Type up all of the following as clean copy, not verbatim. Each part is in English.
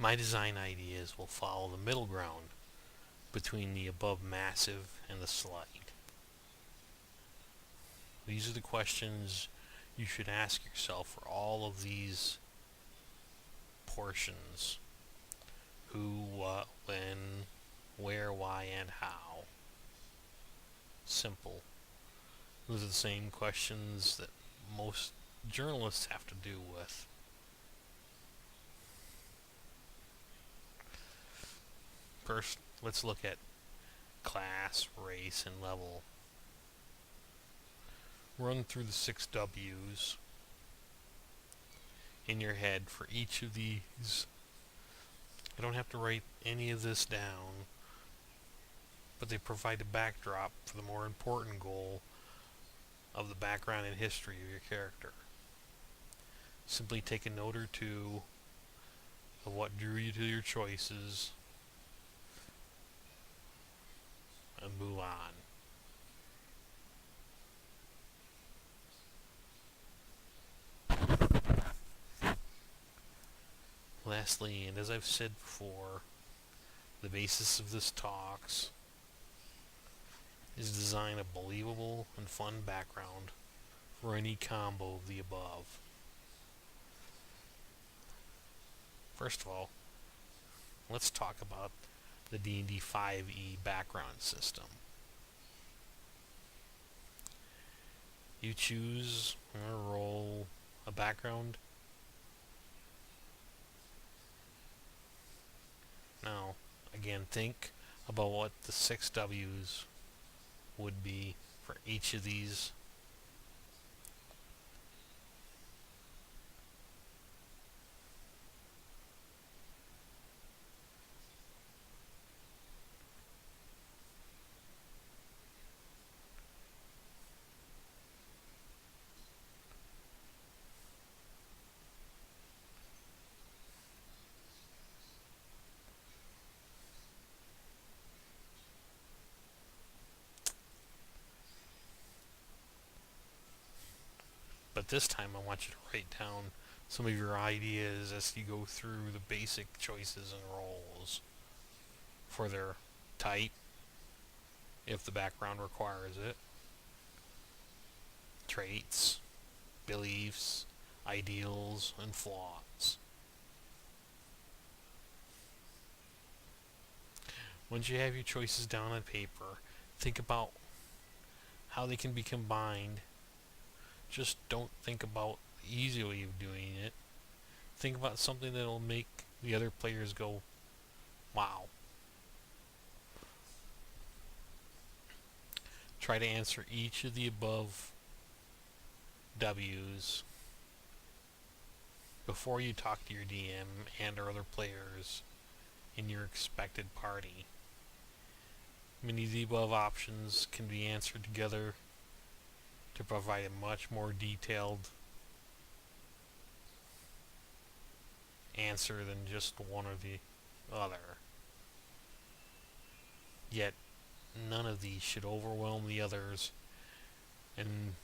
My design ideas will follow the middle ground between the above massive and the slight. These are the questions you should ask yourself for all of these portions. Who, what, when, where, why, and how. Simple. Those are the same questions that most journalists have to do with. First, let's look at class, race, and level. Run through the 6 W's in your head for each of these. I don't have to write any of this down, but they provide a backdrop for the more important goal of the background and history of your character. Simply take a note or two of what drew you to your choices and move on. Lastly, and as I've said before, the basis of this talks is to design a believable and fun background for any combo of the above. First of all, let's talk about the D&D 5e background system. You choose or roll a background. Now, again, think about what the 6 W's would be for each of these. But this time I want you to write down some of your ideas as you go through the basic choices and roles for their type, if the background requires it, traits, beliefs, ideals, and flaws. Once you have your choices down on paper, think about how they can be combined. Just don't think about the easy way of doing it. Think about something that'll make the other players go, wow. Try to answer each of the above W's before you talk to your DM and or other players in your expected party. Many of the above options can be answered together to provide a much more detailed answer than just one or the other. Yet, none of these should overwhelm the others, and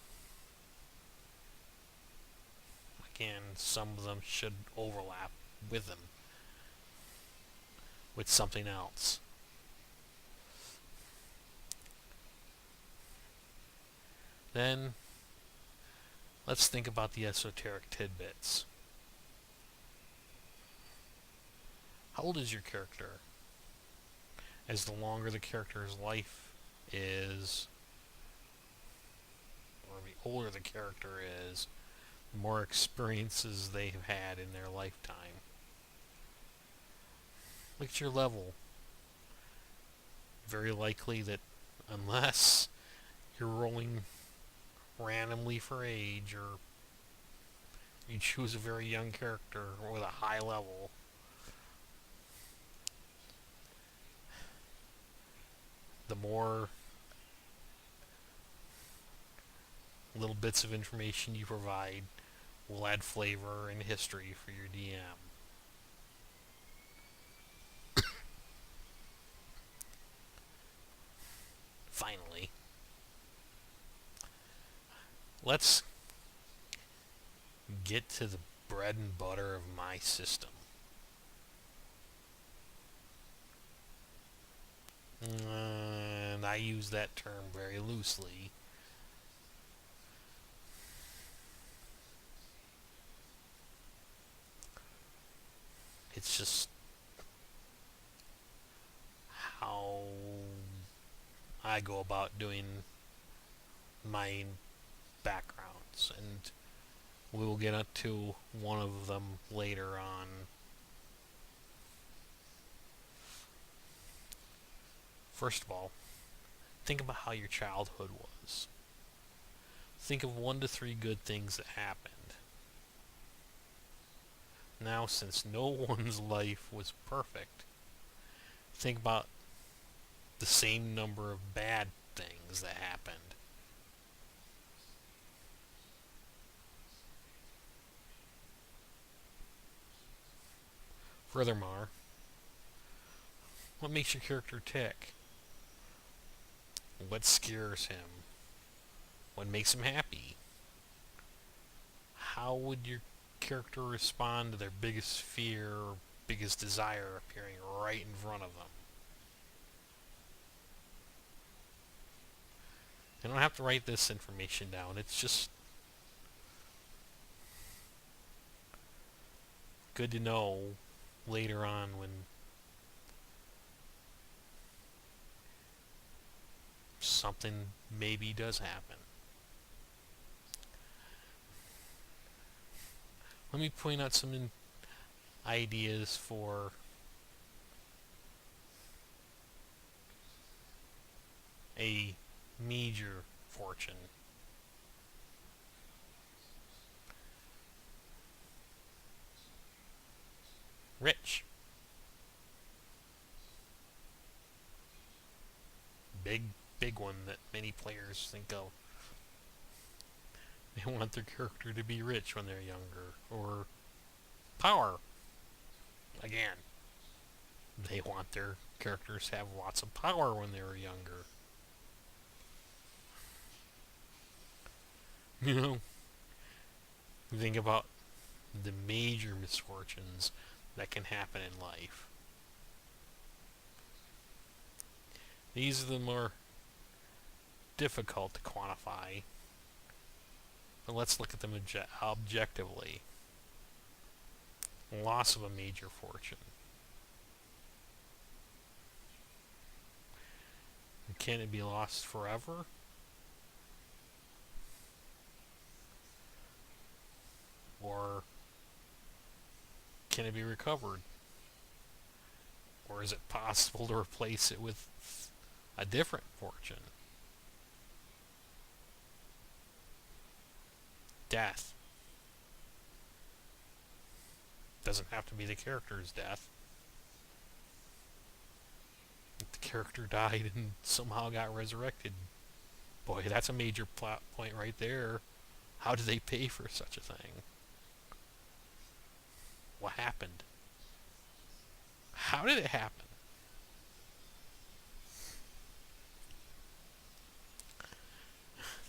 again, some of them should overlap with them, with something else. Then, let's think about the esoteric tidbits. How old is your character? As the longer the character's life is, or the older the character is, the more experiences they have had in their lifetime. Look at your level. Very likely that unless you're rolling randomly for age, or you choose a very young character with a high level, the more little bits of information you provide will add flavor and history for your DM. Finally, let's get to the bread and butter of my system. And I use that term very loosely. It's just how I go about doing my backgrounds, and we will get into one of them later on. First of all, think about how your childhood was. Think of 1 to 3 good things that happened. Now, since no one's life was perfect, think about the same number of bad things that happened. Furthermore, what makes your character tick? What scares him? What makes him happy? How would your character respond to their biggest fear or biggest desire appearing right in front of them? You don't have to write this information down. It's just good to know later on when something maybe does happen. Let me point out some ideas for a major fortune. Rich. Big one that many players think of. They want their character to be rich when they're younger. Or power. Again, they want their characters to have lots of power when they were younger. You know, think about the major misfortunes that can happen in life. These are the more difficult to quantify, but let's look at them objectively. Loss of a major fortune. Can it be lost forever? Or can it be recovered? Or is it possible to replace it with a different fortune? Death. Doesn't have to be the character's death. If the character died and somehow got resurrected, boy, that's a major plot point right there. How do they pay for such a thing? What happened? How did it happen?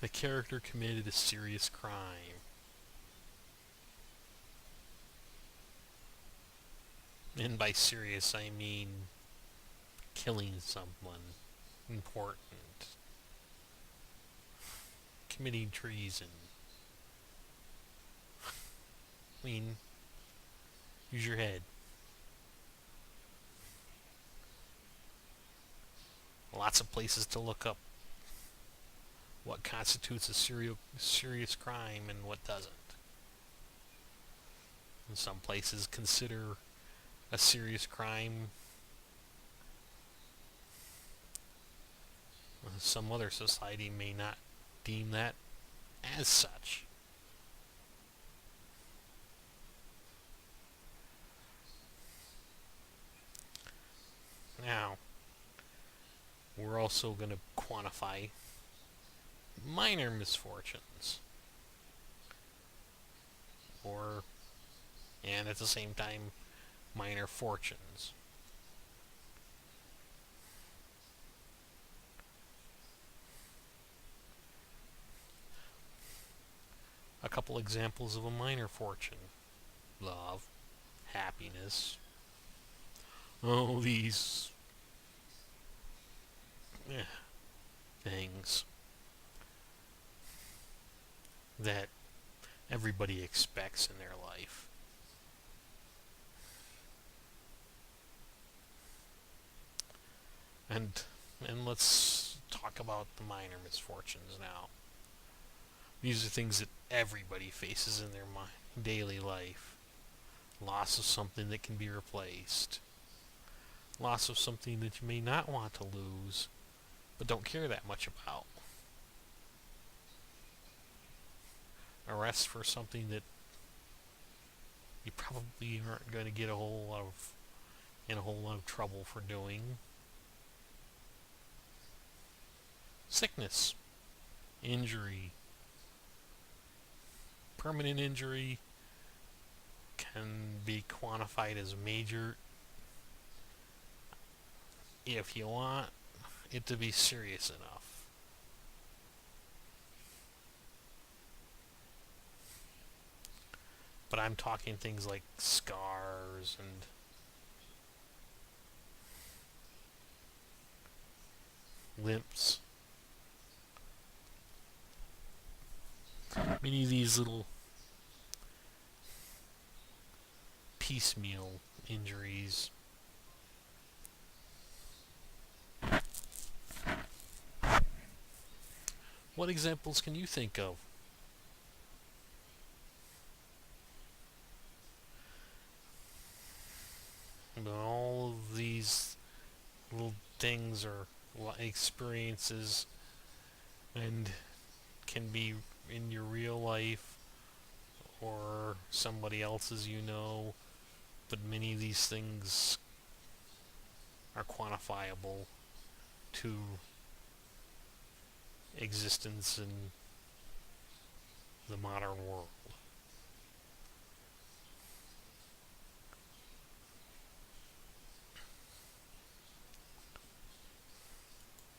The character committed a serious crime. And by serious, I mean killing someone important, committing treason. I mean, use your head. Lots of places to look up what constitutes a serious crime and what doesn't. And some places consider a serious crime. Some other society may not deem that as such. Now, we're also going to quantify minor misfortunes. And at the same time, minor fortunes. A couple examples of a minor fortune. Love, happiness. Oh, these things that everybody expects in their life. And let's talk about the minor misfortunes now. These are things that everybody faces in their daily life. Loss of something that can be replaced. Loss of something that you may not want to lose, but don't care that much about. Arrest for something that you probably aren't going to get in a whole lot of trouble for doing. Sickness, injury, permanent injury can be quantified as major if you want it to be serious enough. But I'm talking things like scars and limps. Many of these little piecemeal injuries. What examples can you think of? But all of these little things or experiences and can be in your real life or somebody else's, but many of these things are quantifiable to existence in the modern world.